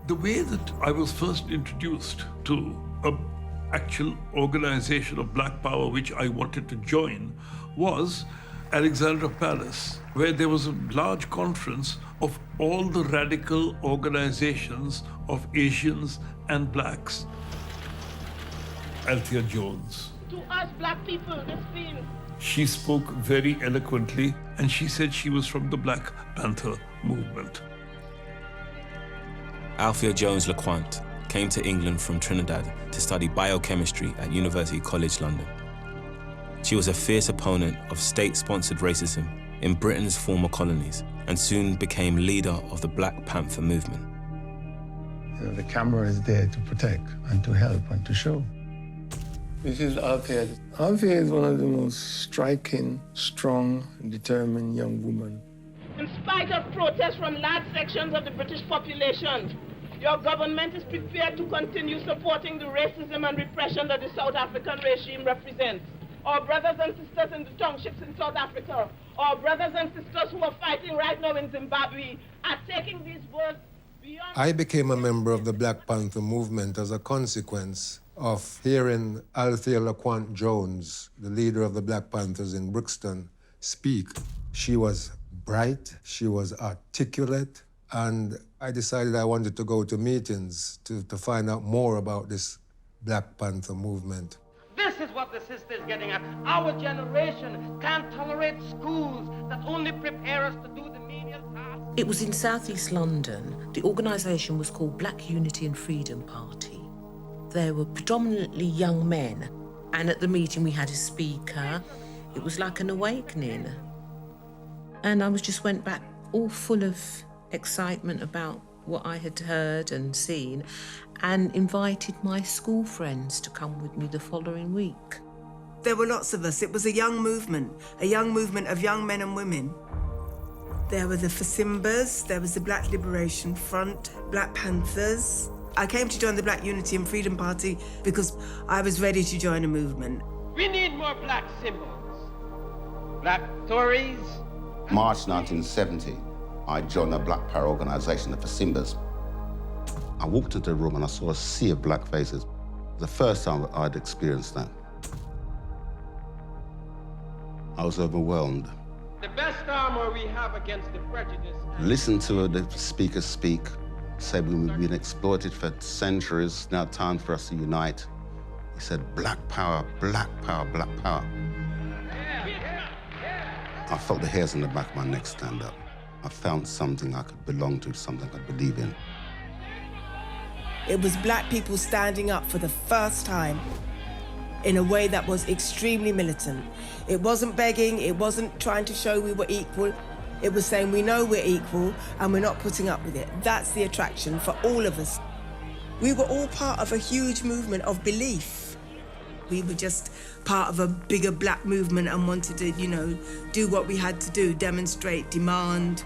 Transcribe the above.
The way that I was first introduced to an actual organization of Black Power, which I wanted to join, was Alexandra Palace, where there was a large conference of all the radical organizations of Asians and Blacks. Althea Jones. To us Black people, this theme. She spoke very eloquently, and she said she was from the Black Panther movement. Althea Jones-LECOINTE came to England from Trinidad to study biochemistry at University College London. She was a fierce opponent of state-sponsored racism in Britain's former colonies and soon became leader of the Black Panther movement. You know, the camera is there to protect and to help and to show. This is Althea. Althea is one of the most striking, strong, determined young women. In spite of protests from large sections of the British population, your government is prepared to continue supporting the racism and repression that the South African regime represents. Our brothers and sisters in the townships in South Africa, our brothers and sisters who are fighting right now in Zimbabwe, are taking these words beyond... I became a member of the Black Panther movement as a consequence of hearing Althea LeCointe Jones, the leader of the Black Panthers in Brixton, speak. She was bright, she was articulate, and I decided I wanted to go to meetings to find out more about this Black Panther movement. This is what the sister is getting at. Our generation can't tolerate schools that only prepare us to do the menial tasks. It was in southeast London. The organisation was called Black Unity and Freedom Party. There were predominantly young men, and at the meeting we had a speaker. It was like an awakening. And I just went back all full of excitement about what I had heard and seen, and invited my school friends to come with me the following week. There were lots of us. It was a young movement of young men and women. There were the Fasimbas, there was the Black Liberation Front, Black Panthers. I came to join the Black Unity and Freedom Party because I was ready to join a movement. We need more black symbols. Black Tories. March 1970, I joined a Black Power organisation, the Fasimbas. I walked into the room and I saw a sea of black faces. The first time I'd experienced that. I was overwhelmed. The best armor we have against the prejudice. Listen to the speakers speak, say we've been exploited for centuries, now time for us to unite. He said, black power, black power, black power. I felt the hairs on the back of my neck stand up. I found something I could belong to, something I could believe in. It was black people standing up for the first time in a way that was extremely militant. It wasn't begging, it wasn't trying to show we were equal. It was saying we know we're equal and we're not putting up with it. That's the attraction for all of us. We were all part of a huge movement of belief. We were just part of a bigger black movement and wanted to, you know, do what we had to do, demonstrate, demand.